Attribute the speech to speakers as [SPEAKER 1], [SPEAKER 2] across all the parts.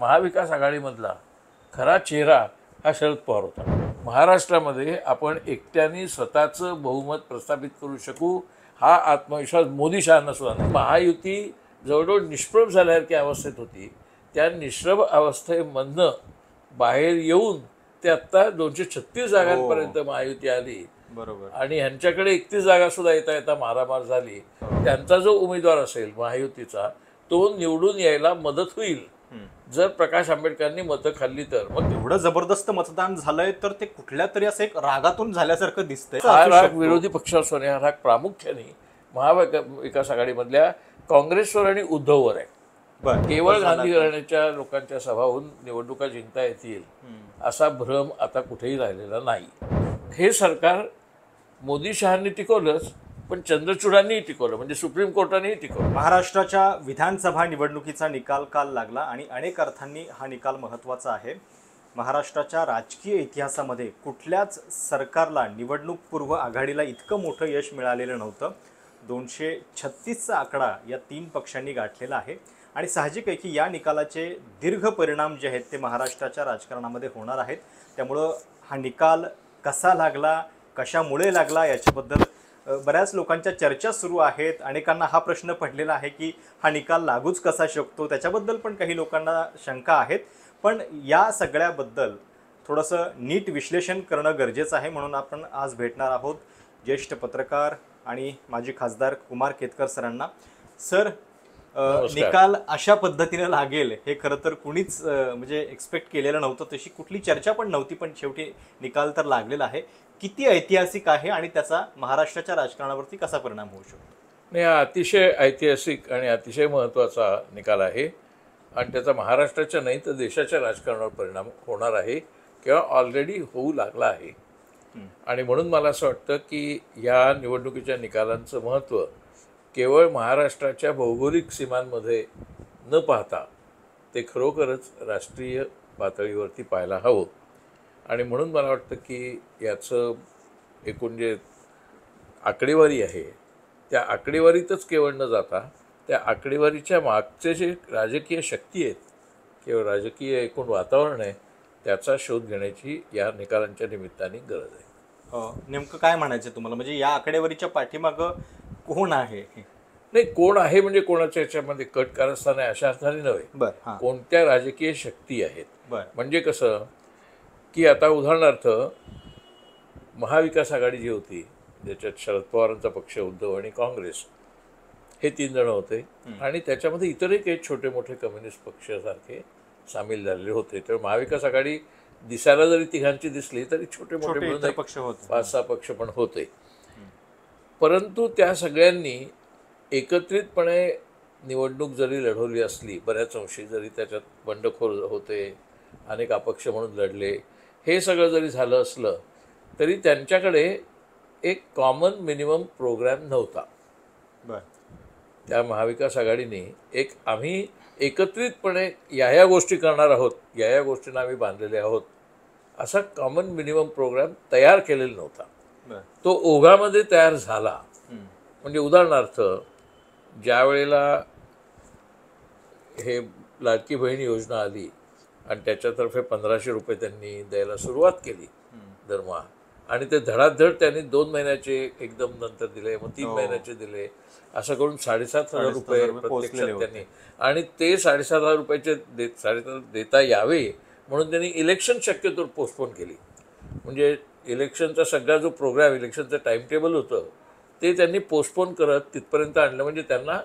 [SPEAKER 1] महाविकास आघाडीमधला खरा चेहरा हा शरद पवार होता. महाराष्ट्रामध्ये आपण एकट्याने स्वतःचं बहुमत प्रस्थापित करू शकू हा आत्मविश्वास मोदी शहांना सुद्धा नाही. महायुती जवळजवळ निष्प्रभ झाल्यासारखी अवस्थेत होती. त्या निष्प्रभ अवस्थेमधनं बाहेर येऊन ते आत्ता 236 जागांपर्यंत महायुती आली.
[SPEAKER 2] बरोबर.
[SPEAKER 1] आणि ह्यांच्याकडे 31 जागा सुद्धा येता येता मारामार झाली. त्यांचा जो उमेदवार असेल महायुतीचा तो निवडून यायला मदत होईल जर प्रकाश आंबेडकरांनी मतं खाल्ली तर.
[SPEAKER 2] मग एवढं जबरदस्त मतदान झालंय तर ते कुठल्या तरी असं एक रागातून झाल्यासारखं दिसतंय.
[SPEAKER 1] हा राग विरोधी पक्षावर नाही, हा राग प्रामुख्याने महाविकास आघाडीमधल्या काँग्रेसवर आणि उद्धववर आहे. केवळ गांधी घराण्याच्या लोकांच्या सभाहून निवडणुका जिंकता येतील असा भ्रम आता कुठेही राहिलेला नाही. हे सरकार मोदी शहांनी टिकवलंच पण चंद्रचूडांनीही टिकवलं, म्हणजे सुप्रीम कोर्टानेही टिकवलं.
[SPEAKER 2] महाराष्ट्राच्या विधानसभा निवडणुकीचा निकाल काल लागला आणि अनेक अर्थांनी हा निकाल महत्त्वाचा आहे. महाराष्ट्राच्या राजकीय इतिहासामध्ये कुठल्याच सरकारला निवडणूकपूर्व आघाडीला इतकं मोठं यश मिळालेलं नव्हतं. 236चा आकडा या 3 पक्षांनी गाठलेला आहे आणि साहजिक आहे की या निकालाचे दीर्घ परिणाम जे आहेत ते महाराष्ट्राच्या राजकारणामध्ये होणार आहेत. त्यामुळं हा निकाल कसा लागला, कशामुळे लागला याच्याबद्दल बऱ्याच लोकांच्या चर्चा सुरू आहेत. अनेकांना हा प्रश्न पडलेला आहे की हा निकाल लागूच कसा शकतो, त्याच्याबद्दल पण काही लोकांना शंका आहेत. पण या सगळ्याबद्दल थोडंसं नीट विश्लेषण करणं गरजेचं आहे. म्हणून आपण आज भेटणार आहोत ज्येष्ठ पत्रकार आणि माजी खासदार कुमार केतकर सरांना. सर, निकाल अशा पद्धतीने लागेल हे खरं तर कुणीच म्हणजे एक्सपेक्ट केलेलं नव्हतं. तशी कुठली चर्चा पण नव्हती, पण शेवटी निकाल तर लागलेला आहे. किती ऐतिहासिक आहे आणि त्याचा महाराष्ट्राच्या राजकारणावरती कसा परिणाम होऊ शकतो?
[SPEAKER 1] नाही, हा अतिशय ऐतिहासिक आणि अतिशय महत्त्वाचा निकाल आहे आणि त्याचा महाराष्ट्राच्या नाही तर देशाच्या राजकारणावर परिणाम होणार आहे किंवा ऑलरेडी होऊ लागला आहे. आणि म्हणून मला असं वाटतं की या निवडणुकीच्या निकालांचं महत्त्व केवळ महाराष्ट्राच्या भौगोलिक सीमांमध्ये न पाहता ते खरोखरच राष्ट्रीय पातळीवरती पाहायला हवं. आणि म्हणून मला वाटतं की याचं एकूण जे आकडेवारी आहे त्या आकडेवारीतच केवळ न जाता त्या आकडेवारीच्या मागचे जे राजकीय शक्ती आहेत किंवा राजकीय एकूण वातावरण आहे त्याचा शोध घेण्याची या निकालांच्या निमित्ताने गरज आहे.
[SPEAKER 2] नेमकं काय म्हणायचं तुम्हाला, म्हणजे या आकडेवारीच्या पाठीमागं कोण आहे?
[SPEAKER 1] नाही, कोण आहे म्हणजे कोणाच्या याच्यामध्ये कट कारस्थान आहे अशा अर्थाने नव्हे, कोणत्या राजकीय शक्ती आहेत. म्हणजे कसं की आता उदाहरणार्थ महाविकास आघाडी जी होती ज्याच्यात शरद पवारांचा पक्ष, उद्धव आणि काँग्रेस हे 3 जण होते आणि त्याच्यामध्ये इतरही काही छोटे मोठे कम्युनिस्ट पक्षासारखे सामील झालेले होते. तर महाविकास आघाडी दिसायला जरी तिघांची दिसली तरी छोटे मोठे मिळून
[SPEAKER 2] पक्ष होते,
[SPEAKER 1] 5-6 पक्ष पण होते. परंतु त्या सगळ्यांनी एकत्रितपणे निवडणूक जरी लढवली असली, बऱ्याच अंशी जरी त्याच्यात बंडखोर होते, अनेक अपक्ष म्हणून लढले, हे सगळं जरी झालं असलं तरी त्यांच्याकडे एक कॉमन मिनिमम प्रोग्रॅम नव्हता. त्या महाविकास आघाडीने आम्ही एकत्रितपणे या गोष्टी करणार आहोत, या गोष्टींना आम्ही बांधलेले आहोत असा कॉमन मिनिमम प्रोग्राम तयार केलेला नव्हता. तो ओघामध्ये तयार झाला. म्हणजे उदाहरणार्थ ज्या वेळेला हे लाडकी बहीण योजना आली आणि त्याच्यातर्फे 1500 रुपये त्यांनी द्यायला सुरुवात केली दरमहा, आणि ते धडाधड त्यांनी 2 महिन्याचे एकदम नंतर दिले, मग 3 महिन्याचे दिले, असं करून 7,500 रुपये प्रत्यक्षात त्यांनी, आणि ते 7,500 रुपयाचे 7,500 देता यावे म्हणून त्यांनी इलेक्शन शक्यतो पोस्टपोन केली. म्हणजे इलेक्शनचा सगळा जो प्रोग्राम, इलेक्शनचं टाइम टेबल होतं ते त्यांनी पोस्टपोन करत तिथपर्यंत आणलं. म्हणजे त्यांना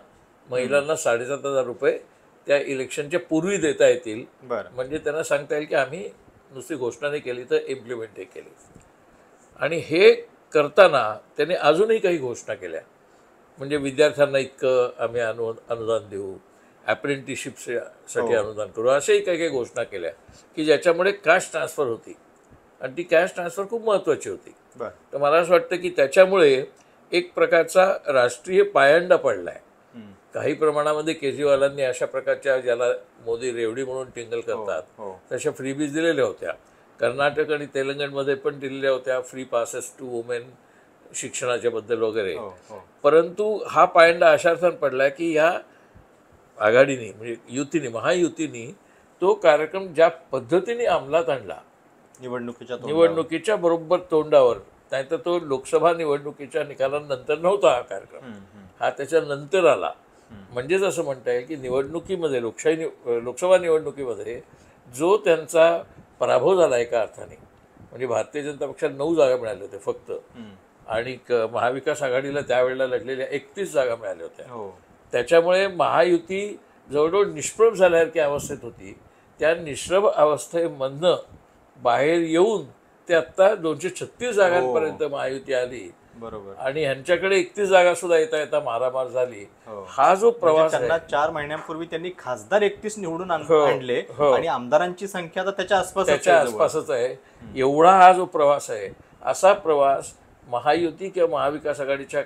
[SPEAKER 1] महिलांना 7,500 रुपये त्या इलेक्शनच्या पूर्वी देता येतील. म्हणजे त्यांना सांगता येईल की आम्ही नुसती घोषणा नाही केली तर इम्प्लिमेंटही केली. आणि हे करताना त्यांनी अजूनही काही घोषणा केल्या. म्हणजे विद्यार्थ्यांना इतकं आम्ही अनुदान देऊ, अप्रेंटिसशिपसाठी अनुदान करू, अशाही काही काही घोषणा केल्या की ज्याच्यामुळे कॅश ट्रान्सफर होती आणि ती कॅश ट्रान्सफर खूप महत्त्वाची होती. तर मला असं वाटतं की त्याच्यामुळे एक प्रकारचा राष्ट्रीय पायंडा पडला आहे. काही प्रमाणामध्ये केजरीवालांनी अशा प्रकारच्या, ज्याला मोदी रेवडी म्हणून टिंगल करतात, तशा फ्रीबीज दिलेल्या होत्या. कर्नाटक आणि तेलंगणमध्ये पण दिलेल्या होत्या फ्री पासेस टू वुमेन शिक्षणाच्या बद्दल वगैरे. परंतु हा पायंडा अशा अर्थानं पडला की ह्या आघाडीने म्हणजे युतीने, महायुतीने तो कार्यक्रम ज्या पद्धतीने अंमलात आणला निवडणुकीच्या बरोबर तोंडावर, नाहीतर तो लोकसभा निवडणुकीच्या निकालानंतर नव्हता हा कार्यक्रम, हा त्याच्यानंतर आला. म्हणजेच असं म्हणता येईल की निवडणुकीमध्ये लोकसभा निवडणुकीमध्ये जो त्यांचा पराभव झाला एका अर्थाने, म्हणजे भारतीय जनता पक्षाला 9 जागा मिळाल्या होत्या फक्त, आणि महाविकास आघाडीला त्यावेळेला लढलेल्या 31 जागा मिळाल्या होत्या. त्याच्यामुळे महायुती जवळजवळ निष्प्रभ झाल्यासारखी अवस्थेत होती. त्या निष्प्रभ अवस्थेमधनं बाहेर येऊन ते आत्ता 236 जागांपर्यंत महायुती आली.
[SPEAKER 2] बरोबर.
[SPEAKER 1] आणि ह्यांच्याकडे 31 जागा सुद्धा येता येता मारामार झाली. हा जो प्रवास
[SPEAKER 2] त्यांना 4 महिन्यांपूर्वी त्यांनी खासदार 31 निवडून आणले आणि आमदारांची संख्या आता त्याच्या
[SPEAKER 1] आसपासच आहे. एवढा हा जो प्रवास आहे, असा प्रवास महायुती किंवा महाविकास आघाडीच्या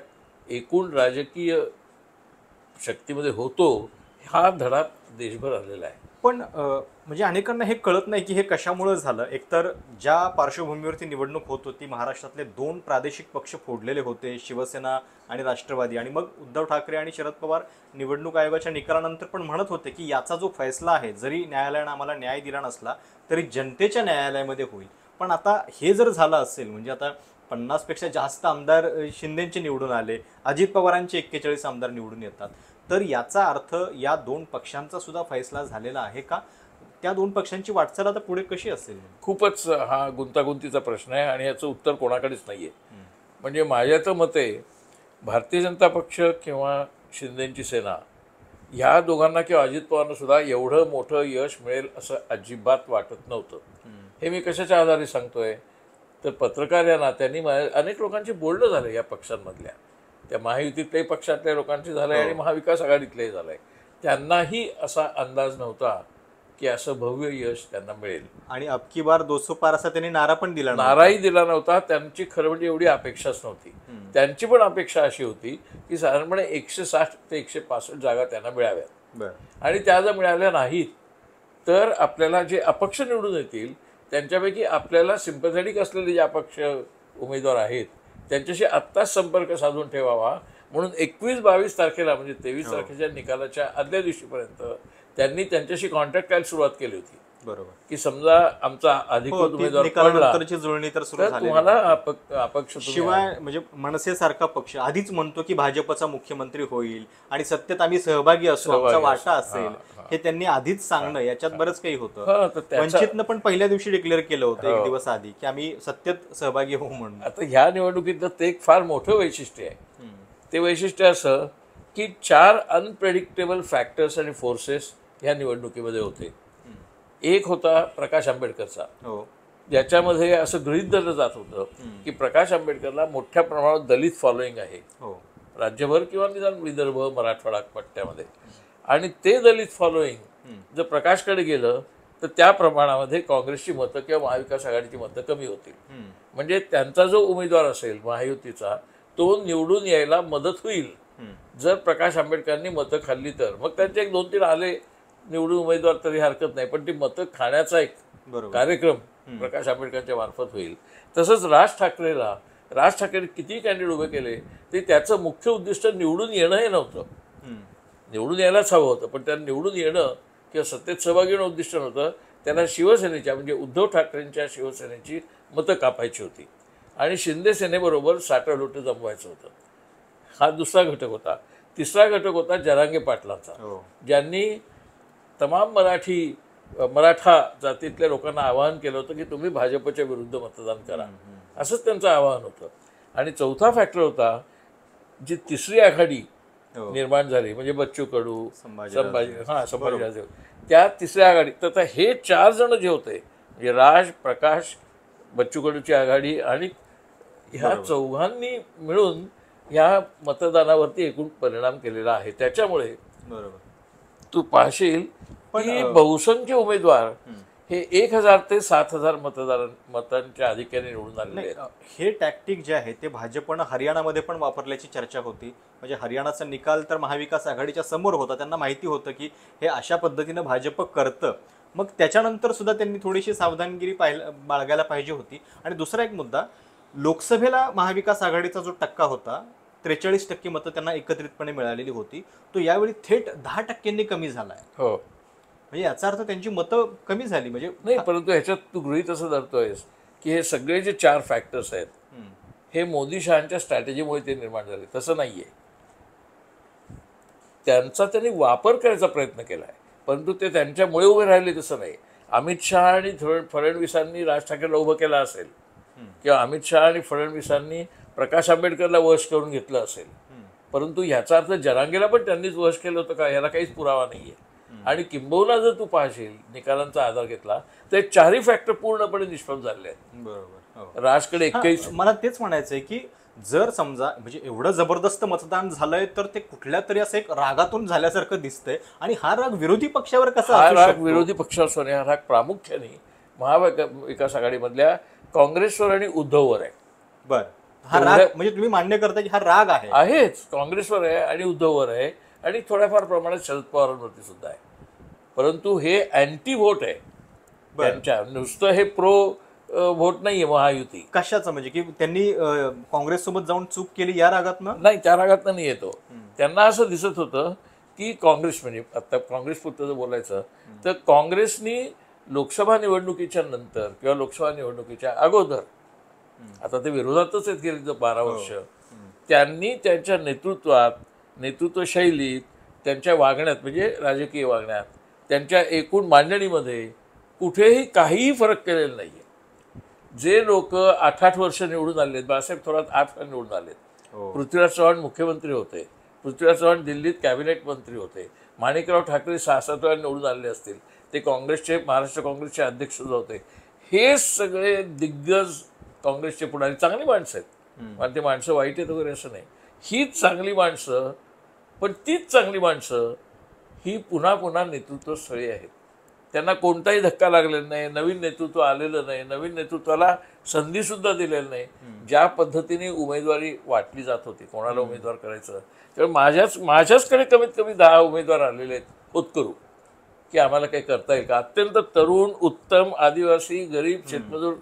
[SPEAKER 1] एकूण राजकीय शक्तीमध्ये होतो, हा धडा देशभर आलेला आहे.
[SPEAKER 2] पण म्हणजे अनेकांना हे कळत नाही की हे कशामुळे झालं. एकतर ज्या पार्श्वभूमीवरती निवडणूक होत होती, महाराष्ट्रातले 2 प्रादेशिक पक्ष फोडलेले होते, शिवसेना आणि राष्ट्रवादी, आणि मग उद्धव ठाकरे आणि शरद पवार निवडणूक आयोगाच्या निकालानंतर पण म्हणत होते की याचा जो फैसला आहे, जरी न्यायालयानं आम्हाला न्याय दिला नसला तरी जनतेच्या न्यायालयामध्ये होईल. पण आता हे जर झालं असेल, म्हणजे आता 50 पेक्षा जास्त आमदार शिंदेचे निवडून आले, अजित पवारांचे 41 आमदार निवडून येतात, तर याचा अर्थ या 2 पक्षांचा सुद्धा फैसला झालेला आहे का? त्या 2 पक्षांची वाटचाल आता पुढे कशी असेल?
[SPEAKER 1] खूपच हा गुंतागुंतीचा प्रश्न आहे आणि याचं उत्तर कोणाकडेच नाही आहे. म्हणजे माझ्या तर मते भारतीय जनता पक्ष किंवा शिंदेची सेना, ह्या दोघांना किंवा अजित पवारांना सुद्धा एवढं मोठं यश मिळेल असं अजिबात वाटत नव्हतं. हे मी कशाच्या आधारे सांगतोय, तर पत्रकार या नात्याने अनेक लोकांची बोलणं झालं या पक्षांमधल्या, त्या महायुतीतल्याही पक्षातल्या लोकांची झालं आहे आणि महाविकास आघाडीतल्याही झालं आहे. त्यांनाही असा अंदाज नव्हता की असं भव्य यश त्यांना मिळेल.
[SPEAKER 2] आणि अबकी बार 200 पार असा त्यांनी
[SPEAKER 1] नाराही दिला नव्हता. त्यांची खरं म्हणजे एवढी अपेक्षाच नव्हती. त्यांची पण अपेक्षा अशी होती की साधारणपणे 160 ते 165 जागा त्यांना मिळाव्यात, आणि त्या जर मिळाल्या नाहीत तर आपल्याला जे अपक्ष निवडून येतील त्यांच्यापैकी आपल्याला सिम्पॅथेटिक असलेले जे अपक्ष उमेदवार आहेत त्यांच्याशी आत्ताच संपर्क साधून ठेवावा, म्हणून 21-22 तारखेला, म्हणजे 23 तारखेच्या निकालाच्या आदल्या दिवशीपर्यंत त्यांनी त्यांच्याशी कॉन्टॅक्ट करायला सुरुवात केली होती.
[SPEAKER 2] बरोबर.
[SPEAKER 1] की समजा आमचा अधिकृत उमेदवार पडला
[SPEAKER 2] जुळणी तर सुरू झाली,
[SPEAKER 1] तुम्हाला अपक्ष,
[SPEAKER 2] शिवाय म्हणजे मनसेसारखा पक्ष आधीच म्हणतो की भाजपचा मुख्यमंत्री होईल आणि सत्तेत आम्ही सहभागी असू, आमचा वाटा असेल, हे त्यांनी आधीच सांगणं, याच्यात बरंच काही होतं. वंचितनं पण पहिल्या दिवशी डिक्लेअर केलं होतं 1 दिवस आधी की आम्ही सत्तेत सहभागी होऊ म्हणून.
[SPEAKER 1] आता ह्या निवडणुकीतलं ते एक फार मोठं वैशिष्ट्य आहे. ते वैशिष्ट्य असं की 4 अनप्रेडिक्टेबल फॅक्टर्स आणि फोर्सेस ह्या निवडणुकीमध्ये होते. एक होता प्रकाश आंबेडकरचा, ज्याच्यामध्ये असं गृहीत धरलं जात होतं की प्रकाश आंबेडकरला मोठ्या प्रमाणात दलित फॉलोईंग आहे राज्यभर किंवा निदान विदर्भ मराठवाडा पट्ट्यामध्ये, आणि ते दलित फॉलोईंग जर प्रकाशकडे गेलं तर त्या प्रमाणामध्ये काँग्रेसची मतं किंवा महाविकास आघाडीची मतं कमी होतील. म्हणजे त्यांचा जो उमेदवार असेल महायुतीचा, तो निवडून यायला मदत होईल. जर प्रकाश आंबेडकरांनी मतं खाल्ली तर मग त्यांचे 1-2-3 आले निवडून उमेदवार तरी हरकत नाही, पण ती मतं खाण्याचा एक कार्यक्रम प्रकाश आंबेडकरांच्या मार्फत होईल. तसंच राज ठाकरे किती कॅन्डिडेट उभे केले ते त्याचं मुख्य उद्दिष्ट निवडून येणं हे नव्हतं. निवडून यायलाच हवं होतं, पण त्यांना निवडून येणं किंवा सत्तेत सहभागी होणं उद्दिष्ट नव्हतं. त्यांना शिवसेनेच्या, म्हणजे उद्धव ठाकरेंच्या शिवसेनेची मतं कापायची होती आणि शिंदे सेनेबरोबर साठालोटं जमवायचं होतं. हा दुसरा घटक होता. तिसरा घटक होता जरांगे पाटलांचा, ज्यांनी तमाम मराठा जातीतल्या लोकांना आवाहन केलं होतं की तुम्ही भाजपच्या विरुद्ध मतदान करा, असंच त्यांचं आवाहन होतं. आणि चौथा फॅक्टर होता, जी तिसरी आघाडी निर्माण झाली, म्हणजे बच्चू कडू, संभाजीराजे, त्या तिसऱ्या आघाडी. तर हे 4 जण जे होते, म्हणजे राज, प्रकाश, बच्चू कडूची आघाडी आणि ह्या चौघांनी मिळून ह्या मतदानावरती एकूण परिणाम केलेला आहे. त्याच्यामुळे तू पाहशील की बहुसंख्य उमेदवार हे 1000 ते 7000 मतांच्या अधिक्याने निवडून आलेले आहेत.
[SPEAKER 2] हे टॅक्टिक जे आहे ते भाजपनं हरियाणामध्ये पण वापरल्याची चर्चा होती. म्हणजे हरियाणाचा निकाल तर महाविकास आघाडीच्या समोर होता, त्यांना माहिती होतं की हे अशा पद्धतीनं भाजप करतं. मग त्याच्यानंतर सुद्धा त्यांनी थोडीशी सावधानगिरी बाळगायला पाहिजे होती. आणि दुसरा एक मुद्दा, लोकसभेला महाविकास आघाडीचा जो टक्का होता 43% मतं त्यांना एकत्रितपणे मिळालेली होती, तो यावेळी थेट 10%नी कमी झाला आहे. म्हणजे याचा अर्थ त्यांची मतं कमी झाली म्हणजे
[SPEAKER 1] नाही, परंतु ह्याच्यात तू गृहीत असं धरतोयस की हे सगळे जे 4 फॅक्टर्स आहेत हे मोदी शहांच्या स्ट्रॅटेजीमुळे ते निर्माण झाले. तसं नाहीये. त्यांचा त्यांनी वापर करायचा प्रयत्न केला आहे, परंतु ते त्यांच्यामुळे उभे राहिले तसं नाही. अमित शहा आणि फडणवीसांनी राज ठाकरेला उभं केलं असेल, किंवा अमित शहा आणि फडणवीसांनी प्रकाश आंबेडकरला वश करून घेतलं असेल, परंतु ह्याचा अर्थ जरांगेला पण त्यांनीच वश केलं होतं का, याला काहीच पुरावा नाहीये. आणि किंबहुना जर तू पाहशील निकालांचा आधार घेतला तर 4ही फॅक्टर पूर्णपणे निष्फळ झाले आहेत.
[SPEAKER 2] बरोबर.
[SPEAKER 1] राजकडे 21.
[SPEAKER 2] मला तेच म्हणायचंय की जर समजा म्हणजे एवढं जबरदस्त मतदान झालंय तर ते कुठल्या तरी असं एक रागातून झाल्यासारखं दिसतंय, आणि हा राग विरोधी पक्षावर कसा
[SPEAKER 1] हा
[SPEAKER 2] असू
[SPEAKER 1] राग
[SPEAKER 2] शकतो?
[SPEAKER 1] विरोधी पक्षावर हा राग प्रामुख्याने महाविकास आघाडीमधल्या काँग्रेसवर आणि उद्धववर आहे.
[SPEAKER 2] बर, हा राग म्हणजे तुम्ही मान्य करता की हा राग आहे?
[SPEAKER 1] आहेच, काँग्रेसवर आहे आणि उद्धववर आहे आणि थोड्याफार प्रमाणात शरद पवारांवरती सुद्धा आहे. परंतु हे अँटी व्होट आहे त्यांच्या, नुसतं हे प्रो व्होट नाहीये महायुती.
[SPEAKER 2] कशाचं म्हणजे की त्यांनी काँग्रेस सोबत जाऊन चूक केली या रागातनं?
[SPEAKER 1] नाही, त्या रागातनं नाही येतो. त्यांना असं दिसत होतं की काँग्रेस, म्हणजे आता काँग्रेस पुरतं जर बोलायचं तर काँग्रेसनी लोकसभा निवडणुकीच्या नंतर किंवा लोकसभा निवडणुकीच्या अगोदर, आता ते विरोधातच आहेत गेली 12 वर्ष, त्यांनी त्यांच्या नेतृत्वात, नेतृत्व शैलीत, त्यांच्या वागण्यात म्हणजे राजकीय वागण्यात, त्यांच्या एकूण मांडणीमध्ये कुठेही काहीही फरक केलेला नाहीये. जे लोक 8-8 वर्ष निवडून आलेत, बाळासाहेब थोरात 8 वर्ष निवडून आलेत, पृथ्वीराज चव्हाण मुख्यमंत्री होते, पृथ्वीराज चव्हाण दिल्लीत कॅबिनेट मंत्री होते, माणिकराव ठाकरे 6-7 वेळा निवडून आलेले असतील, ते काँग्रेसचे, महाराष्ट्र काँग्रेसचे अध्यक्ष सुद्धा होते. हे सगळे दिग्गज काँग्रेसचे पुढारी चांगली माणसं आहेत, पण ते माणसं वाईट आहेत वगैरे असं नाही. हीच चांगली माणसं, पण तीच चांगली माणसं ही पुन्हा पुन्हा नेतृत्वस्थळी आहेत. त्यांना कोणताही धक्का लागलेला नाही, नवीन नेतृत्व आलेलं नाही, नवीन नेतृत्वाला संधीसुद्धा दिलेली नाही. ज्या पद्धतीने उमेदवारी वाटली जात होती, कोणाला उमेदवार करायचं, तर माझ्याचकडे कमीत कमी 10 उमेदवार आलेले आहेत होतकरू, की आम्हाला काही करता येईल का. अत्यंत तरुण, उत्तम, आदिवासी, गरीब, शेतमजूर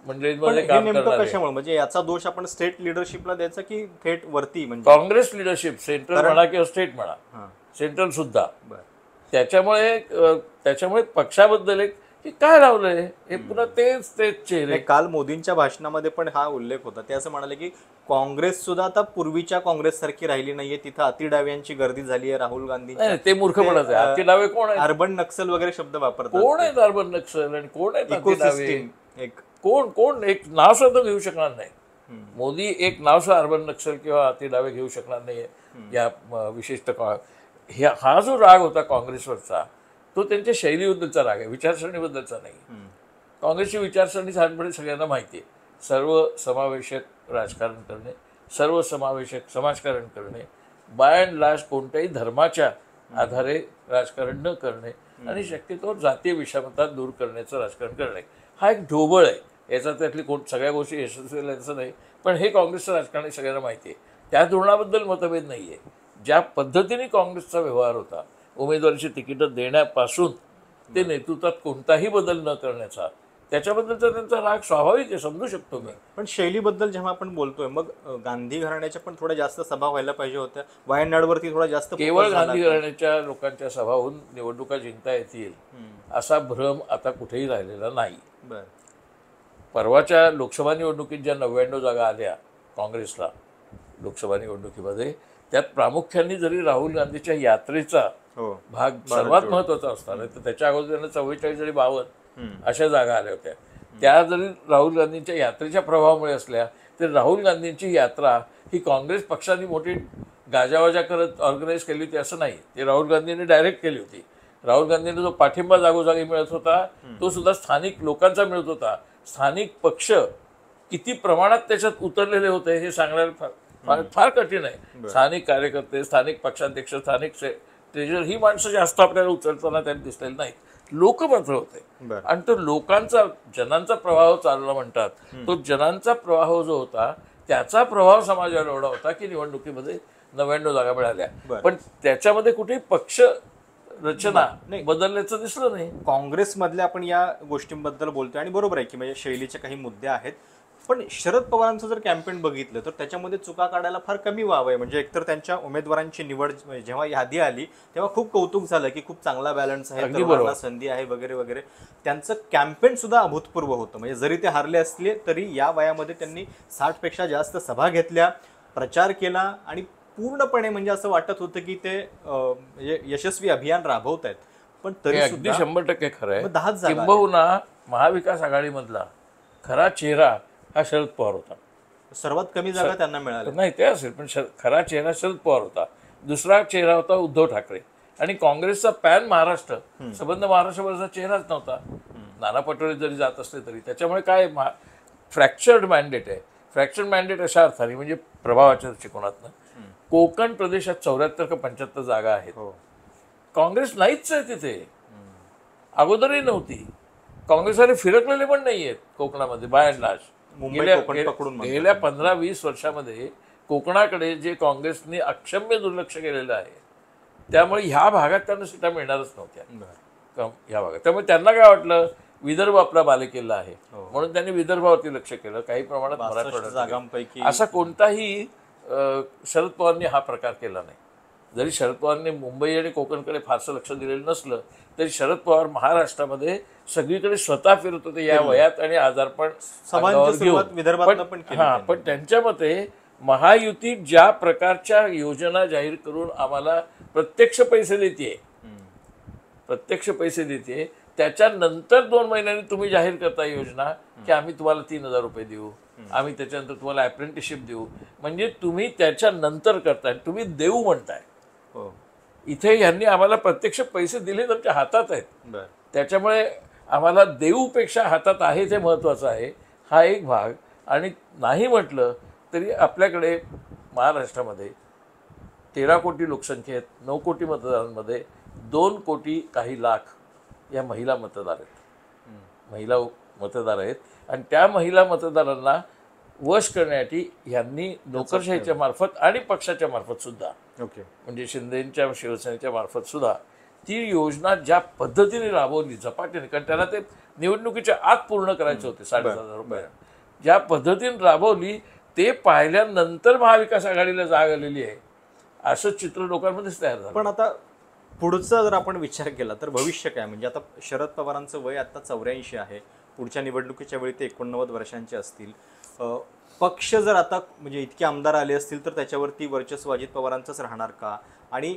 [SPEAKER 1] मंडळींमध्ये काम करणारे.
[SPEAKER 2] कशामुळे म्हणजे याचा दोष आपण स्टेट लिडरशिपला द्यायचा की थेट वरती, म्हणजे
[SPEAKER 1] काँग्रेस लिडरशिप, सेंट्रल म्हणा किंवा स्टेट म्हणा, सेंट्रल सुद्धा. त्याच्यामुळे पक्षाबद्दल एक की काय लावलंय हे पुन्हा तेच चेहरे.
[SPEAKER 2] काल मोदींच्या भाषणामध्ये पण हा उल्लेख होता. ते असं म्हणाले की काँग्रेस सुद्धा आता पूर्वीच्या काँग्रेस सारखी राहिली नाहीये, तिथं अतिडाव्यांची गर्दी झाली आहे. राहुल गांधी
[SPEAKER 1] ते मूर्खपणाच आहे. अतिडावे कोण आहे?
[SPEAKER 2] अर्बन नक्सल वगैरे शब्द वापरतात.
[SPEAKER 1] कोण आहेत अर्बन नक्सल आणि कोण आहेत अतिडावे?
[SPEAKER 2] एक
[SPEAKER 1] कोण एक नाव सुद्धा घेऊ शकणार नाही. मोदी एक नाव सुद्धा अर्बन नक्सल किंवा अतिडावे घेऊ शकणार नाहीये या विशिष्ट हा जो राग होता काँग्रेसवरचा, तो त्यांच्या शैलीबद्दलचा राग आहे, विचारसरणीबद्दलचा नाही. काँग्रेसची विचारसरणी साधारणपणे सगळ्यांना माहिती आहे. सर्व समावेशक राजकारण करणे, सर्व समावेशक समाजकारण करणे, बाय अँड लार्ज कोणत्याही धर्माच्या आधारे राजकारण न करणे आणि शक्यतोवर जातीय विषमता दूर करण्याचं राजकारण करणे, हा एक ढोबळ आहे. याचा त्यातली सगळ्या गोष्टी यशस्वी असं नाही, पण हे काँग्रेसचं राजकारण सगळ्यांना माहिती आहे. त्या धोरणाबद्दल मतभेद नाही आहे. ज्या पद्धतीने काँग्रेसचा व्यवहार होता, उमेदवारीची तिकीटं देण्यापासून ते नेतृत्वात कोणताही बदल न करण्याचा, त्याच्याबद्दलचा त्यांचा राग स्वाभाविक आहे, समजू शकतो मी.
[SPEAKER 2] पण शैलीबद्दल जेव्हा आपण बोलतोय, मग गांधी घराण्याच्या पण थोड्या जास्त सभा व्हायला पाहिजे होत्या. वायनाडवरती थोडा जास्त
[SPEAKER 1] केवळ गांधी घराण्याच्या लोकांच्या सभा होऊन निवडणुका जिंकता येतील असा भ्रम आता कुठेही राहिलेला नाही. परवाच्या लोकसभा निवडणुकीत ज्या 99 जागा आल्या काँग्रेसला लोकसभा निवडणुकीमध्ये, त्यात प्रामुख्याने जरी राहुल गांधीच्या यात्रेचा भाग सर्वात महत्वाचा असताना, तर त्याच्या अगोदर त्यांना 44 आणि 52 अशा जागा आल्या होत्या. त्या जरी राहुल गांधींच्या यात्रेच्या प्रभावामुळे असल्या तरी राहुल गांधींची यात्रा ही काँग्रेस पक्षाने मोठी गाजावाजा करत ऑर्गनाईज केली होती असं नाही. ती राहुल गांधींनी डायरेक्ट केली होती. राहुल गांधींना जो पाठिंबा जागोजागी मिळत होता तो सुद्धा स्थानिक लोकांचा मिळत होता. स्थानिक पक्ष किती प्रमाणात त्याच्यात उतरलेले होते हे सांगण्याला फार कठीण आहे. स्थानिक कार्यकर्ते, स्थानिक पक्षाध्यक्ष, स्थानिक ट्रेजर ही माणसं जास्त आपल्याला उचलताना त्यांनी दिसलेली नाहीत. लोक मात्र होते, आणि तो लोकांचा, जनांचा प्रवाह चालला म्हणतात, तो जनांचा प्रवाह जो होता त्याचा प्रभाव समाजावर एवढा होता की निवडणुकीमध्ये 99 जागा मिळाल्या. पण त्याच्यामध्ये कुठेही पक्ष रचना बदलण्याचं दिसलं नाही.
[SPEAKER 2] काँग्रेसमधल्या आपण या गोष्टींबद्दल बोलतोय आणि बरोबर आहे की म्हणजे शैलीचे काही मुद्दे आहेत, पण शरद पवारांचं जर कॅम्पेन बघितलं तर त्याच्यामध्ये चुका काढायला फार कमी वाव आहे. म्हणजे एकतर त्यांच्या उमेदवारांची निवड जेव्हा यादी आली तेव्हा खूप कौतुक झालं की खूप चांगला बॅलन्स आहे, तरुणांना संधी आहे वगैरे वगैरे. त्यांचं कॅम्पेन सुद्धा अभूतपूर्व होतं. म्हणजे जरी ते हारले असले तरी या वयामध्ये त्यांनी 60 पेक्षा जास्त सभा घेतल्या, प्रचार केला आणि पूर्णपणे म्हणजे असं वाटत होतं की ते म्हणजे यशस्वी अभियान राबवत आहेत. पण तरी
[SPEAKER 1] अगदी 100% खरं आहे.
[SPEAKER 2] 10 जागा
[SPEAKER 1] किंबहुना महाविकास आघाडीमधला खरा चेहरा हा शरद पवार होता.
[SPEAKER 2] सर्वात कमी जागा त्यांना मिळाल्या.
[SPEAKER 1] नाही ते असेल, पण खरा चेहरा शरद पवार होता. दुसरा चेहरा होता उद्धव ठाकरे. आणि काँग्रेसचा पॅन महाराष्ट्र, संबंध महाराष्ट्रावरचा चेहराच नव्हता. नाना पटोले जरी जात असले तरी. त्याच्यामुळे काय फ्रॅक्चर्ड मॅन्डेट आहे. फ्रॅक्चर्ड मॅन्डेट अशा अर्थाने म्हणजे प्रभावाच्या दृष्टिकोनातनं कोकण प्रदेशात 74 का 75 जागा आहेत. काँग्रेस नाहीच आहे तिथे, अगोदरही नव्हती. काँग्रेसवाले फिरकलेले पण नाही आहेत कोकणामध्ये बाय अँड लार्ज. गेल्या 15-20 वर्षामध्ये कोकणाकडे जे काँग्रेसने अक्षम्य दुर्लक्ष केलेलं आहे, त्यामुळे ह्या भागात त्यांना सीटा मिळणारच नव्हत्या ह्या भागात. त्यामुळे त्यांना काय वाटलं, विदर्भ आपला बालेकिल्ला आहे म्हणून त्यांनी विदर्भावरती लक्ष केलं, काही प्रमाणात मराठवाड्यात. असा कोणताही शरद पवारांनी हा प्रकार केला नाही. जरी शरद पवारांनी मुंबई आणि कोकणकडे फारसं लक्ष दिलेलं नसलं तरी शरद पवार महाराष्ट्रामध्ये सगळीकडे स्वतः फिरत होते या वयात आणि आजारपण घेऊन. पण त्यांच्या मते महायुती ज्या प्रकारच्या योजना जाहीर करून आम्हाला प्रत्यक्ष पैसे देते त्याच्यानंतर 2 महिन्यांनी तुम्ही जाहीर करता योजना की आम्ही तुम्हाला 3,000 रुपये देऊ, आम्ही त्याच्यानंतर तुम्हाला अप्रेंटिसशिप देऊ. म्हणजे तुम्ही त्याच्यानंतर करताय, तुम्ही देऊ म्हणताय. इथे यांनी आम्हाला प्रत्यक्ष पैसे दिले आमच्या हातात आहेत. त्याच्यामुळे आम्हाला देऊपेक्षा हातात आहे ते महत्त्वाचं आहे, हा एक भाग. आणि नाही म्हटलं तरी आपल्याकडे महाराष्ट्रामध्ये 13 कोटी लोकसंख्येत 9 कोटी मतदारांमध्ये 2 कोटी काही लाख या महिला मतदार आहेत. आणि त्या महिला मतदारांना वश करण्यासाठी यांनी नोकरशाहीच्या मार्फत आणि पक्षाच्या मार्फत सुद्धा, म्हणजे शिंदेच्या शिवसेनेच्या मार्फत सुद्धा ती योजना ज्या पद्धतीने राबवली झपाट्याने, कारण त्याला ते निवडणुकीच्या आत पूर्ण करायचे होते 7,500 रुपये, ज्या पद्धतीने राबवली ते पाहिल्यानंतर महाविकास आघाडीला जाग आलेली आहे असं चित्र लोकांमध्येच तयार झालं.
[SPEAKER 2] पण आता पुढचा जर आपण विचार केला तर भविष्य काय, म्हणजे आता शरद पवारांचं वय आता 84 आहे, पुढच्या निवडणुकीच्या वेळी ते 89 वर्षांचे असतील. पक्ष जर आता म्हणजे इतके आमदार आले असतील तर त्याच्यावरती वर्चस्व अजित पवारांचंच राहणार का? आणि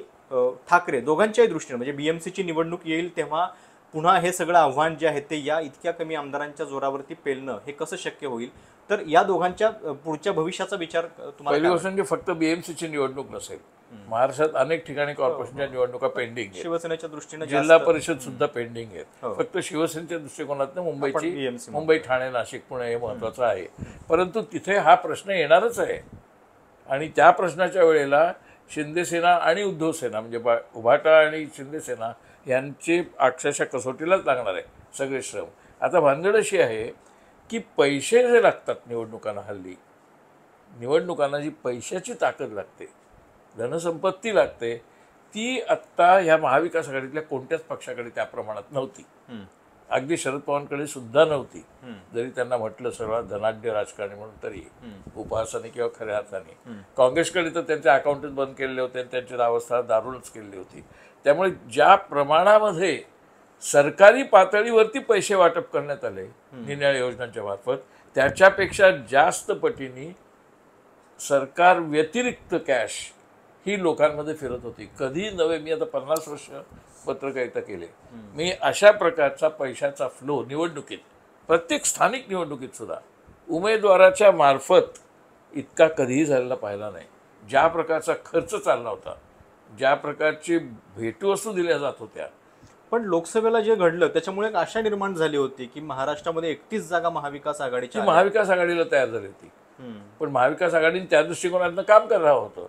[SPEAKER 2] ठाकरे दोघांच्याही दृष्टीने म्हणजे BMCची निवडणूक येईल तेव्हा पुन्हा हे सगळं आव्हान जे आहे ते या इतक्या कमी आमदारांच्या जोरावरती पेलणं हे कसं शक्य होईल? तर या दोघांच्या पुढच्या भविष्याचा विचार तुम्हाला?
[SPEAKER 1] पहिली गोष्ट म्हणजे फक्त BMCची निवडणूक नसेल, महाराष्ट्रात अनेक ठिकाणी कॉर्पोरेशनच्या निवडणुका पेंडिंग आहेत.
[SPEAKER 2] शिवसेनेच्या दृष्टीने
[SPEAKER 1] जिल्हा परिषद सुद्धा पेंडिंग आहेत. फक्त शिवसेनेच्या दृष्टिकोनातून मुंबई, ठाणे, नाशिक, पुणे हे महत्त्वाचं आहे. परंतु तिथे हा प्रश्न येणारच आहे आणि त्या प्रश्नाच्या वेळेला शिंदेसेना आणि उद्धव सेना म्हणजे उभाटा आणि शिंदेसेना यांचे अक्षरशः कसोटीलाच लागणार आहे सगळे श्रम. आता भानगड अशी आहे की पैसे जे लागतात निवडणुकांना, हल्ली निवडणुकांना जी पैशाची ताकद लागते, धनसंपत्ती लागते, ती आत्ता ह्या महाविकास आघाडीतल्या कोणत्याच पक्षाकडे त्या प्रमाणात नव्हती. अगदी शरद पवारांकडे सुद्धा नव्हती. जरी त्यांना म्हटलं सर्वात धनाढ्य राजकारणी म्हणून तरी उपहासाने किंवा खऱ्या अर्थाने. काँग्रेसकडे तर त्यांचे अकाउंटच बंद केलेले होते आणि त्यांची अवस्था दारुणच केलेली होती. त्यामुळे ज्या प्रमाणामध्ये सरकारी पातळीवरती पैसे वाटप करण्यात आले निराळ्या योजनांच्या मार्फत, त्याच्यापेक्षा जास्त पटीने सरकार व्यतिरिक्त कॅश ही लोकांमध्ये फिरत होती. कधी नव्हे, मी आता 50 वर्ष पत्रकारिता केले, मी अशा प्रकारचा पैशाचा फ्लो निवडणुकीत, प्रत्येक स्थानिक निवडणुकीत सुद्धा उमेदवाराच्या मार्फत इतका कधीही झालेला पाहिला नाही. ज्या प्रकारचा खर्च चालला होता, ज्या प्रकारची भेटवस्तू दिल्या जात होत्या.
[SPEAKER 2] पण लोकसभेला जे घडलं त्याच्यामुळे एक आशा निर्माण झाली होती की महाराष्ट्रामध्ये 31 जागा महाविकास आघाडीची
[SPEAKER 1] महाविकास आघाडीला तयार झाली होती. पण महाविकास आघाडीने त्या दृष्टिकोनातनं काम करावं होतं.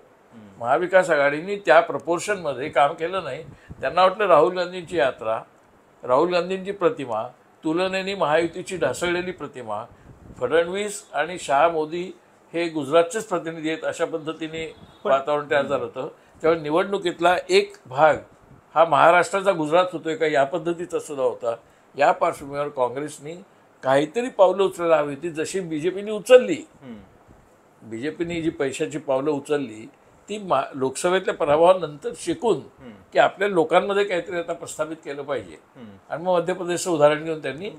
[SPEAKER 1] महाविकास आघाडीने त्या प्रपोर्शनमध्ये काम केलं नाही. त्यांना वाटलं राहुल गांधींची यात्रा, राहुल गांधींची प्रतिमा, तुलनेने महायुतीची ढासळलेली प्रतिमा, फडणवीस आणि शहा मोदी हे गुजरातचेच प्रतिनिधी आहेत अशा पद्धतीने वातावरण तयार झालं होतं. त्यामुळे निवडणुकीतला एक भाग हा महाराष्ट्राचा गुजरात होतोय का या पद्धतीचा सुद्धा होता. या पार्श्वभूमीवर काँग्रेसनी काहीतरी पावलं उचलायला हवी होती, जशी बीजेपीने उचलली. बीजेपीने जी पैशाची पावलं उचलली ती लोकसभेतल्या पराभवानंतर शिकून की आपल्या लोकांमध्ये काहीतरी आता प्रस्थापित केलं पाहिजे, आणि मग मध्य प्रदेशचं उदाहरण घेऊन त्यांनी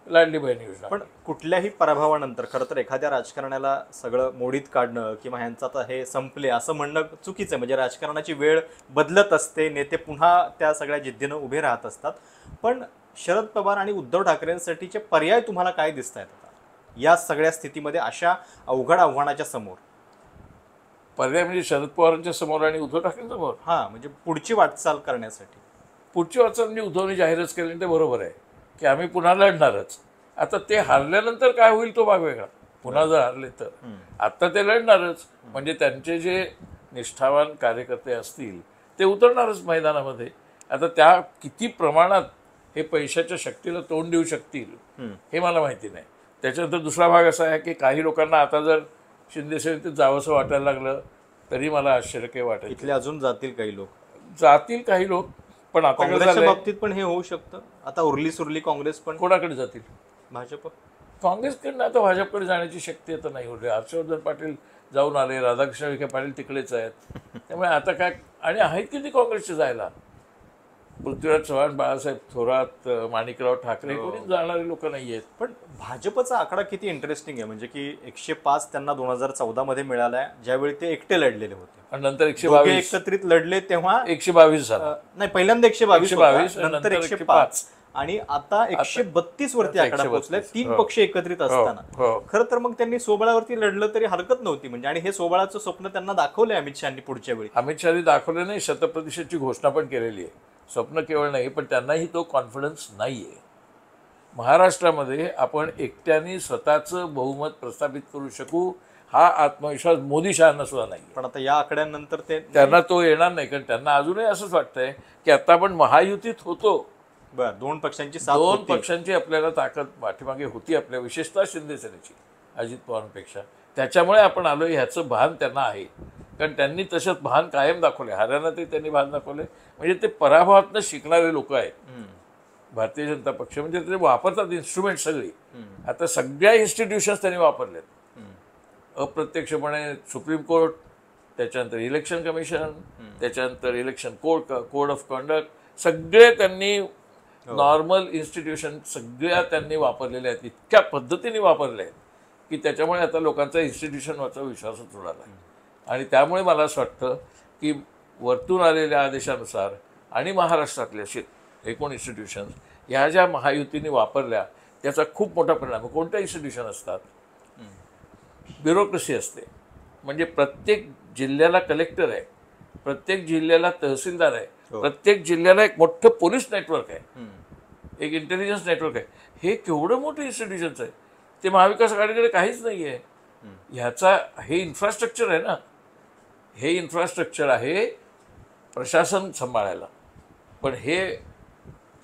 [SPEAKER 1] लाडली बहीण योजना.
[SPEAKER 2] पण कुठल्याही पराभवानंतर खरं तर एखाद्या राजकारण्याला सगळं मोडीत काढणं किंवा ह्यांचं आता हे संपले असं म्हणणं चुकीचं आहे. म्हणजे राजकारणाची वेळ बदलत असते, नेते पुन्हा त्या सगळ्या जिद्दीनं उभे राहत असतात. पण शरद पवार आणि उद्धव ठाकरेंसाठीचे पर्याय तुम्हाला काय दिसत आहेत आता या सगळ्या स्थितीमध्ये, अशा अवघड आव्हानाच्या समोर?
[SPEAKER 1] पर्याय म्हणजे शरद पवारांच्या समोर आणि उद्धव ठाकरेंसमोर.
[SPEAKER 2] म्हणजे पुढची वाटचाल करण्यासाठी.
[SPEAKER 1] पुढची वाटचाल म्हणजे उद्धवने जाहीरच केली, ते बरोबर आहे की आम्ही पुन्हा लढणारच. आता ते हारल्यानंतर काय होईल तो भाग वेगळा. पुन्हा जर हारले तर आता ते लढणारच. म्हणजे त्यांचे जे निष्ठावान कार्यकर्ते असतील ते उतरणारच मैदानामध्ये. आता त्या किती प्रमाणात हे पैशाच्या शक्तीला तोंड देऊ शकतील हे मला माहिती नाही. त्याच्यानंतर दुसरा भाग असा आहे की काही लोकांना आता जर शिंदे सेनेत जावंसं वाटायला लागलं तरी मला आश्चर्य काही वाटेल.
[SPEAKER 2] इथले अजून जातील काही लोक,
[SPEAKER 1] जातील काही लोक, पण आता
[SPEAKER 2] काँग्रेसच्या बाबतीत पण हे होऊ शकतं. आता उरली सुरली काँग्रेस पण
[SPEAKER 1] कोणाकडे जातील?
[SPEAKER 2] भाजप.
[SPEAKER 1] काँग्रेसकडनं आता भाजपकडे जाण्याची शक्यता नाही उरली. हर्षवर्धन पाटील जाऊन आले, राधाकृष्ण विखे पाटील तिकडेच आहेत. त्यामुळे आता काय, आणि आहेत किती काँग्रेसचे जायला? पृथ्वीराज चव्हाण, बाळासाहेब थोरात, माणिकराव ठाकरे, कोणी जाणारे लोक नाही आहेत.
[SPEAKER 2] पण भाजपचा आकडा किती इंटरेस्टिंग आहे. म्हणजे की 105 त्यांना 2014 मध्ये मिळालाय, ज्यावेळी ते एकटे लढलेले होते.
[SPEAKER 1] आणि नंतर 122
[SPEAKER 2] एकत्रित लढले तेव्हा
[SPEAKER 1] 122 झाला.
[SPEAKER 2] नाही, पहिल्यांदा 122, नंतर
[SPEAKER 1] 105,
[SPEAKER 2] आणि आता 132 वरती आकडा पोहोचलाय. 3 पक्ष एकत्रित असताना. खरं तर मग त्यांनी सोबळावरती लढलं तरी हरकत नव्हती. म्हणजे आणि हे सोबळाचं स्वप्न त्यांना दाखवलंय अमित शहानी पुढच्या वेळी.
[SPEAKER 1] अमित शहानी दाखवले नाही, 100%ची घोषणा पण केलेली आहे. स्वप्न केवळ नाही, पण त्यांनाही तो कॉन्फिडन्स नाही आहे. महाराष्ट्रामध्ये आपण एकट्याने स्वतःचं बहुमत प्रस्थापित करू शकू हा आत्मविश्वास मोदी शहांना सुद्धा नाही.
[SPEAKER 2] पण आता या आकड्यानंतर
[SPEAKER 1] त्यांना तो येणार नाही, कारण त्यांना अजूनही असंच वाटतंय की आता आपण महायुतीत होतो.
[SPEAKER 2] दोन पक्षांची
[SPEAKER 1] आपल्याला ताकद पाठीमागे होती, आपल्या विशेषतः शिंदे सेनेची अजित पवारांपेक्षा. त्याच्यामुळे आपण आलो ह्याचं भान त्यांना आहे. कारण त्यांनी तसंच भान कायम दाखवले. हरियाणातही त्यांनी भान दाखवले. म्हणजे ते पराभवातनं शिकणारे लोक आहेत. भारतीय जनता पक्ष म्हणजे ते वापरतात इन्स्ट्रुमेंट सगळी. आता सगळ्या इन्स्टिट्यूशन्स त्यांनी वापरलेत अप्रत्यक्षपणे. सुप्रीम कोर्ट, त्याच्यानंतर इलेक्शन कमिशन, त्याच्यानंतर इलेक्शन कोड ऑफ कॉन्डक्ट, सगळे त्यांनी नॉर्मल इन्स्टिट्यूशन सगळ्या त्यांनी वापरलेल्या आहेत. इतक्या पद्धतीने वापरल्या आहेत की त्याच्यामुळे आता लोकांचा इन्स्टिट्यूशनवरचा विश्वासच उडाला आहे. आणि त्यामुळे मला असं वाटतं की वरतून आलेल्या आदेशानुसार आणि महाराष्ट्रातल्या एकूण इन्स्टिट्यूशन्स ह्या ज्या महायुतीने वापरल्या त्याचा खूप मोठा परिणाम. कोणत्या इन्स्टिट्यूशन असतात? ब्युरोक्रेसी असते. म्हणजे प्रत्येक जिल्ह्याला कलेक्टर आहे, प्रत्येक जिल्ह्याला तहसीलदार आहे, प्रत्येक जिल्ह्याला एक मोठं पोलीस नेटवर्क आहे, एक इंटेलिजन्स नेटवर्क आहे. हे केवढं मोठं इन्स्टिट्यूशन्स आहे. ते महाविकास आघाडीकडे काहीच नाही आहे. ह्याचा हे इन्फ्रास्ट्रक्चर आहे ना, हे इन्फ्रास्ट्रक्चर आहे प्रशासन सांभाळायला. पण हे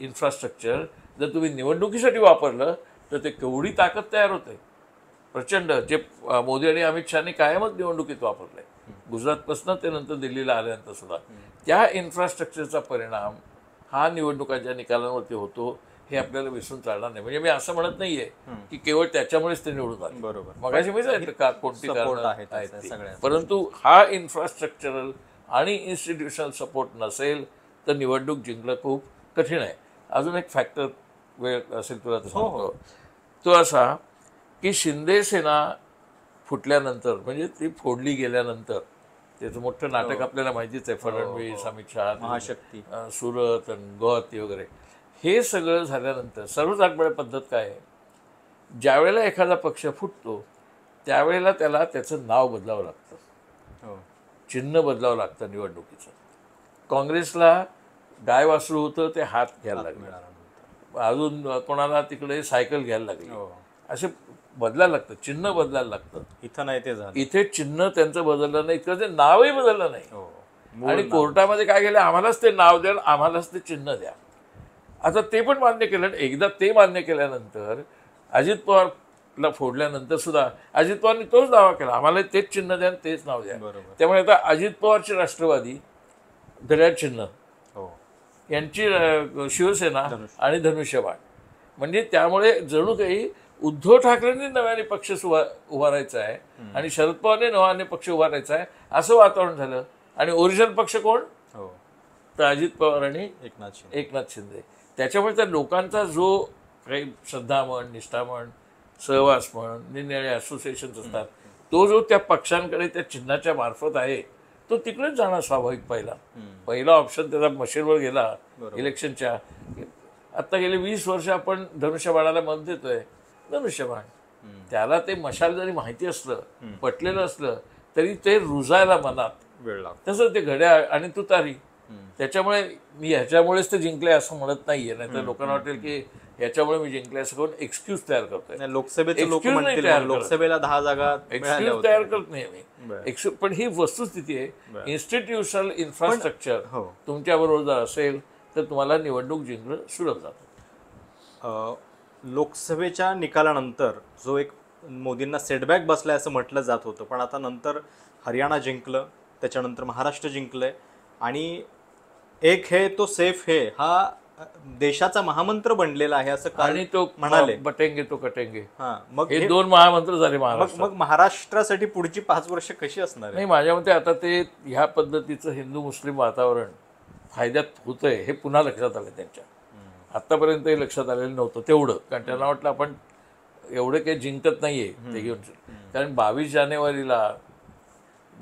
[SPEAKER 1] इन्फ्रास्ट्रक्चर जर तुम्ही निवडणुकीसाठी वापरलं तर ते केवढी ताकद तयार होते, प्रचंड. जे मोदी आणि अमित शहानी कायमच निवडणुकीत वापरलंय, गुजरातपासून ते नंतर दिल्लीला आल्यानंतर सुद्धा. त्या इन्फ्रास्ट्रक्चरचा परिणाम हा निवडणुकांच्या निकालांवरती होतो, हे आपल्याला विसरून चालणार नाही. म्हणजे मी असं म्हणत नाहीये की केवळ त्याच्यामुळेच ते निवडून आले.
[SPEAKER 2] बरोबर,
[SPEAKER 1] मगाशी मी सांगितलं का कोणती कारणं आहेत, परंतु हा इन्फ्रास्ट्रक्चरल आणि इन्स्टिट्यूशनल सपोर्ट नसेल तर निवडणूक जिंकणं खूप कठीण आहे. अजून एक फॅक्टर वेळ असेल तुला तर सांगतो, तो असा की शिंदे सेना फुटल्यानंतर, म्हणजे ती फोडली गेल्यानंतर, त्याचं मोठं नाटक आपल्याला माहितीच आहे. फडणवीस, अमित शहा,
[SPEAKER 2] महाशक्ती,
[SPEAKER 1] सुरत, गुवाहाटी वगैरे, हे सगळं झाल्यानंतर सर्वसाधारण पद्धत काय आहे, ज्यावेळेला एखादा पक्ष फुटतो त्यावेळेला त्याला त्याचं नाव बदलावं लागतं, चिन्ह बदलावं लागतं निवडणुकीचं. काँग्रेसला गाय वासरू होतं ते हात घ्यायला लागलं, अजून कोणाला तिकडे सायकल घ्यायला लागली, असे बदलायला लागतं, चिन्ह बदलायला लागतं.
[SPEAKER 2] इथं नाही ते झालं.
[SPEAKER 1] इथे चिन्ह त्यांचं बदललं नाही, इतकं ते नावही बदललं नाही. आणि कोर्टामध्ये काय केलं, आम्हालाच ते नाव द्या, आम्हालाच ते चिन्ह द्या. आता ते पण मान्य केलं. एकदा ते मान्य केल्यानंतर अजित पवारला फोडल्यानंतर सुद्धा अजित पवारनी तोच दावा केला, आम्हाला तेच चिन्ह द्या, तेच नाव द्या. त्यामुळे आता अजित पवारचे राष्ट्रवादी, घड्याळ चिन्ह, यांची शिवसेना आणि धनुष्यबाण, म्हणजे त्यामुळे जणू काही उद्धव ठाकरेंनी नव्याने पक्ष उभारायचा आहे आणि शरद पवारने नव्याने पक्ष उभारायचा आहे असं वातावरण झालं. आणि ओरिजिनल पक्ष कोण?
[SPEAKER 2] हो,
[SPEAKER 1] तर अजित पवार आणि
[SPEAKER 2] एकनाथ
[SPEAKER 1] एकनाथ शिंदे. त्याच्यामुळे त्या लोकांचा जो काही श्रद्धा म्हण, निष्ठा म्हण, सहवास म्हण, निरनिराळे असोसिएशन्स असतात, तो जो त्या पक्षांकडे त्या चिन्हाच्या मार्फत आहे तो तिकडेच जाणार स्वाभाविक. पहिला ऑप्शन त्याचा मशीनवर गेला इलेक्शनच्या. आता गेले 20 वर्ष आपण धनुष्यबाणाला मत देतोय. धनुष्यबाण त्याला ते मशाल जरी माहिती असलं, पटलेलं असलं, तरी ते रुजायला मनात
[SPEAKER 2] वेळ लागतो.
[SPEAKER 1] तसं ते घड्याळ आणि तुतारी. त्याच्यामुळे मी ह्याच्यामुळेच ते जिंकले असं म्हणत नाहीये. नाही तर लोकांना वाटेल की ह्याच्यामुळे मी जिंकले असं करून एक्सक्यूज तयार करतोय.
[SPEAKER 2] लोकसभेचे लोक म्हणतील लोकसभेला 10 जागा
[SPEAKER 1] एक्सक्यूज तयार करत नाही मी. पण ही वस्तुस्थिती आहे. इन्स्टिट्यूशनल इन्फ्रास्ट्रक्चर तुमच्या बरोबर जर असेल तर तुम्हाला निवडणूक जिंकणं सुलभ जातं.
[SPEAKER 2] लोकसभेच्या निकालानंतर जो एक मोदींना सेटबॅक बसलाय असं म्हटलं जात होतं, पण आता नंतर हरियाणा जिंकलं, त्याच्यानंतर महाराष्ट्र जिंकलंय आणि एक है तो सेफ है हा देशाचा महामंत्र बनलेला आहे असं
[SPEAKER 1] आणि तो
[SPEAKER 2] म्हणाले.
[SPEAKER 1] बटेंगे तो कटेंगे.
[SPEAKER 2] मग
[SPEAKER 1] हे 2 महामंत्र झाले महाराष्ट्र.
[SPEAKER 2] मग महाराष्ट्रासाठी पुढची 5 वर्ष कशी असणार?
[SPEAKER 1] नाही, माझ्या मते आता ते ह्या पद्धतीचं हिंदू मुस्लिम वातावरण फायद्यात होतंय हे पुन्हा लक्षात आलं त्यांच्या. आतापर्यंत हे लक्षात आलेलं नव्हतं तेवढं, कारण त्यांना वाटलं आपण एवढं काही जिंकत नाहीये ते घेऊन. कारण 22 जानेवारीला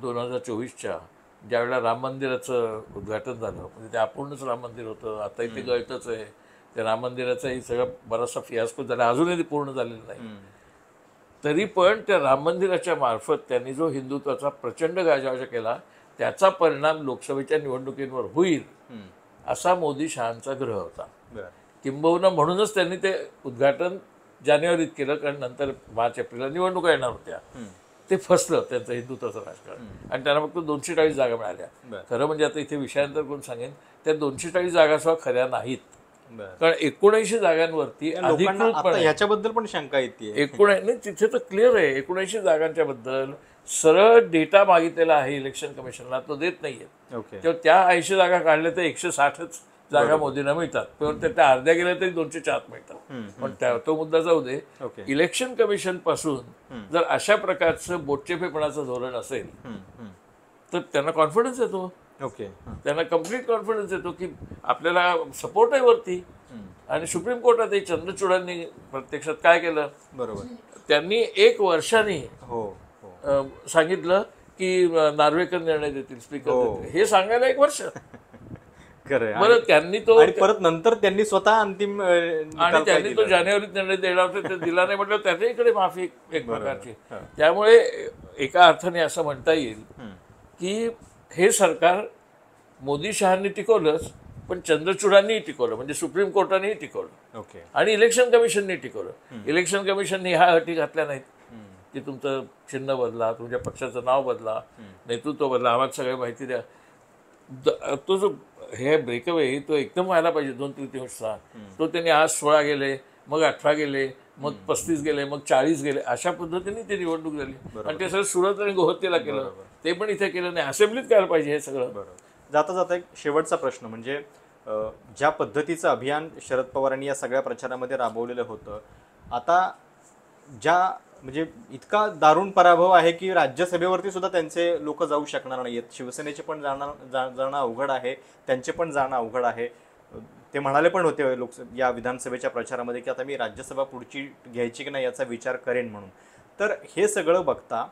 [SPEAKER 1] 2024च्या ज्यावेळेला राम मंदिराचं उद्घाटन झालं, म्हणजे ते अपूर्णच राम मंदिर होतं, आताही ते गळतच आहे. त्या राम मंदिराचाही सगळं बराचसा फियास्को झाला, अजूनही ते पूर्ण झालेलं नाही. तरी पण त्या राम मंदिराच्या मार्फत त्यांनी जो हिंदुत्वाचा प्रचंड गाजावाजा केला त्याचा परिणाम लोकसभेच्या निवडणुकींवर होईल असा मोदी शहांचा ग्रह होता. किंबहुना म्हणूनच त्यांनी ते उद्घाटन जानेवारीत केलं, कारण नंतर मार्च एप्रिलला निवडणुका येणार होत्या. ते फसलं त्यांचं हिंदुत्वाचं राजकारण आणि त्यांना फक्त 240 जागा मिळाल्या. खरं म्हणजे आता इथे विषयानंतर कोण सांगेन, त्या 240 जागा सुद्धा खऱ्या नाहीत. कारण 79 जागांवरती अधिकृतपणे
[SPEAKER 2] याच्याबद्दल पण शंका येते.
[SPEAKER 1] नाही, तिथे तर क्लिअर आहे 79 जागांच्या बद्दल सरळ डेटा मागितलेला आहे इलेक्शन कमिशनला, तो देत नाहीये. तेव्हा त्या 80 जागा काढल्या तर 160च जागा मोदींना मिळतात. पण त्या अर्ध्या गेल्या तरी 200च्या आत मिळतात. पण तो मुद्दा जाऊ दे. इलेक्शन कमिशन पासून जर अशा प्रकारचं बोटचेपेपणाचं धोरण असेल तर त्यांना कॉन्फिडन्स येतो. त्यांना कम्प्लीट कॉन्फिडन्स येतो की आपल्याला सपोर्ट आहे वरती. आणि सुप्रीम कोर्टातही चंद्रचूडांनी प्रत्यक्षात काय केलं, बरोबर, त्यांनी 1 वर्षाने सांगितलं की नार्वेकर निर्णय देतील, स्पीकर देतील. हे सांगायला 1 वर्ष. बरं, त्यांनी तो
[SPEAKER 2] परत नंतर त्यांनी स्वतः अंतिम
[SPEAKER 1] आणि त्यांनी तो जानेवारीत निर्णय देणार होता, ते दिला नाही म्हटलं त्याच्या इकडे माफी एक प्रकारची. त्यामुळे एका अर्थाने असं म्हणता येईल की हे सरकार मोदी शहांनी टिकवलंच, पण चंद्रचूडांनीही टिकवलं, म्हणजे सुप्रीम कोर्टानेही टिकवलं आणि इलेक्शन कमिशनने टिकवलं. इलेक्शन कमिशनने ह्या अटी घातल्या नाहीत की तुमचं चिन्ह बदला, तुमच्या पक्षाचं नाव बदला, नेतृत्व बदला, आम्हाला सगळी माहिती द्या. तो जो हे ब्रेकअवे तो एकदम व्हायला पाहिजे 2/3. तो त्यांनी आज 16 गेले, मग 18 गेले, मग 35 गेले, मग 40 गेले, अशा पद्धतीने ती निवडणूक झाली. आणि ते सगळं सुरत आणि गोहत्तीला केलं, ते पण इथे केलं नाही. असेंब्लीत करायला पाहिजे हे सगळं.
[SPEAKER 2] जाता जाता एक शेवटचा प्रश्न म्हणजे ज्या पद्धतीचं अभियान शरद पवारांनी या सगळ्या प्रचारामध्ये राबवलेलं होतं, आता ज्या म्हणजे इतका दारुण पराभव आहे की राज्यसभेवरती सुद्धा त्यांचे लोक जाऊ शकणार नाहीत. शिवसेनेचे पण जाणं अवघड आहे, त्यांचे पण जाणं अवघड आहे. ते म्हणाले पण होते या विधानसभेच्या प्रचारामध्ये की आता मी राज्यसभा पुढची घ्यायची की नाही याचा विचार करेन म्हणून. तर हे सगळं बघता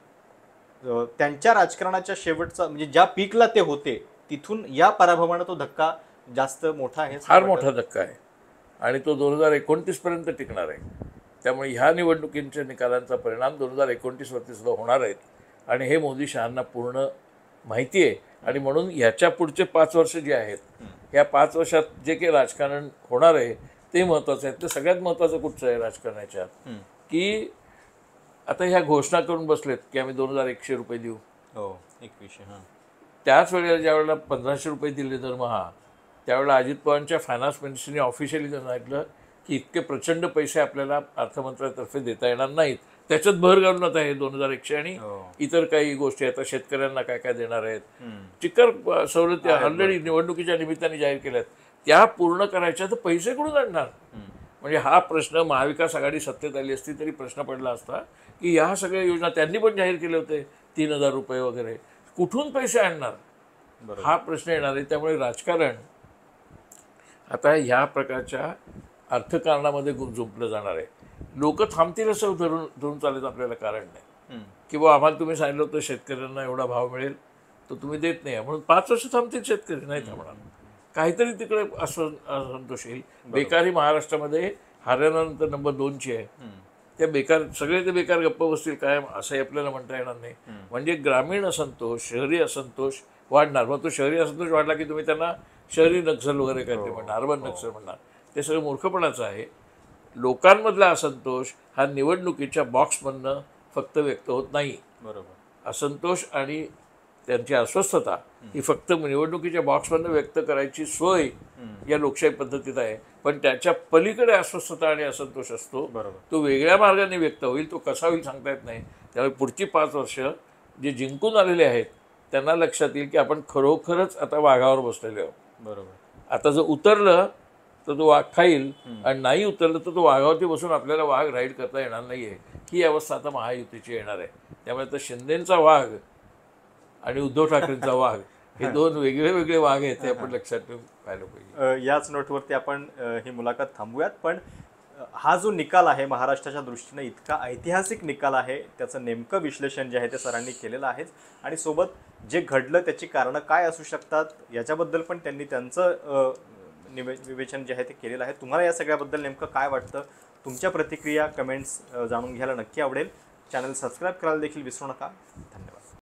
[SPEAKER 2] त्यांच्या राजकारणाच्या शेवटचा म्हणजे ज्या पीकला ते होते तिथून या पराभवानं तो धक्का जास्त मोठा आहे,
[SPEAKER 1] फार मोठा धक्का आहे आणि तो 2029 पर्यंत टिकणार आहे. त्यामुळे ह्या निवडणुकींच्या निकालांचा परिणाम 2029 वरती सुद्धा होणार आहेत आणि हे मोदी शहांना पूर्ण माहिती आहे. आणि म्हणून ह्याच्या पुढचे 5 वर्ष जे आहेत, या 5 वर्षात जे काही राजकारण होणार आहे ते महत्त्वाचं आहे. ते सगळ्यात महत्त्वाचं कुठचं आहे राजकारणाच्या, की आता ह्या घोषणा करून बसलेत की आम्ही 2100 रुपये देऊ.
[SPEAKER 2] 2100.
[SPEAKER 1] त्याच वेळेला ज्यावेळेला 1500 रुपये दिले दरमहा, त्यावेळेला अजित पवारांच्या फायनान्स मिनिस्टरने ऑफिशियली सांगितलं की इतके प्रचंड पैसे आपल्याला अर्थमंत्र्यातर्फे देता येणार नाहीत. त्याच्यात भर घालून आता हे 2100 आणि इतर काही गोष्टी आता शेतकऱ्यांना काय काय देणार आहेत, चिकर सवलती ऑलरेडी निवडणुकीच्या निमित्ताने जाहीर केल्यात, त्या पूर्ण करायच्या. तर पैसे कुठून आणणार? म्हणजे हा प्रश्न महाविकास आघाडी सत्तेत आली असती तरी प्रश्न पडला असता की ह्या सगळ्या योजना त्यांनी पण जाहीर केले होते, 3,000 रुपये वगैरे, कुठून पैसे आणणार हा प्रश्न येणार आहे. त्यामुळे राजकारण आता ह्या प्रकारच्या अर्थकारणामध्ये जुंपलं जाणार आहे. लोक थांबतील असं धरून चालायचं आपल्याला कारण नाही. किंवा आम्हाला तुम्ही सांगितलं होतं शेतकऱ्यांना एवढा भाव मिळेल तर तुम्ही देत नाही म्हणून 5 वर्ष थांबतील शेतकरी, नाही थांबणार. काहीतरी तिकडे असंतोष येईल. बेकारी महाराष्ट्रामध्ये हरियाणानंतर नंबर 2ची आहे. त्या बेकार सगळे ते बेकार गप्प बसतील कायम असंही आपल्याला म्हणता येणार नाही. म्हणजे ग्रामीण असंतोष, शहरी असंतोष वाढणार. मग तो शहरी असंतोष वाढला की तुम्ही त्यांना शहरी नक्षल वगैरे काहीतरी म्हणणार, अर्बन नक्षल म्हणणार. ते सगळं मूर्खपणाचं आहे. लोकांमधला असंतोष हा निवडणुकीच्या बॉक्समधनं फक्त व्यक्त होत नाही.
[SPEAKER 2] बरोबर.
[SPEAKER 1] असंतोष आणि त्यांची अस्वस्थता ही फक्त निवडणुकीच्या बॉक्समधनं व्यक्त करायची सोय या लोकशाही पद्धतीत आहे. पण त्याच्या पलीकडे अस्वस्थता आणि असंतोष असतो. तो वेगळ्या मार्गाने व्यक्त होईल. तो कसा होईल सांगता येत नाही. त्यामुळे पुढची 5 वर्ष जे जिंकून आलेले आहेत त्यांना लक्षात येईल की आपण खरोखरच आता वाघावर बसलेले आहोत.
[SPEAKER 2] बरोबर.
[SPEAKER 1] आता जर उतरलं तर तो वाघ खाईल आणि नाही उतरलं तर तो वाघावरती बसून आपल्याला वाघ राईड करता येणार नाही आहे. ही अवस्था आता महायुतीची येणार आहे. त्यामुळे तर शिंदेंचा वाघ आणि उद्धव ठाकरेंचा वाघ हे 2 वेगळे वेगळे वाघ आहेत ते आपण लक्षात ठेवून पाहिलं पाहिजे.
[SPEAKER 2] याच नोटवरती आपण ही मुलाखत थांबूयात. पण हा जो निकाल आहे महाराष्ट्राच्या दृष्टीने इतका ऐतिहासिक निकाल आहे, त्याचं नेमकं विश्लेषण जे आहे ते सरांनी केलेलं आहेच. आणि सोबत जे घडलं त्याची कारणं काय असू शकतात याच्याबद्दल पण त्यांनी त्यांचं विवेचन जे आहे ते केलेलं आहे. तुम्हाला या सगळ्याबद्दल नेमकं काय वाटतं? तुमच्या प्रतिक्रिया कमेंट्स जाणून घ्यायला नक्की आवडेल. चॅनल सबस्क्राईब करायला देखील विसरू नका.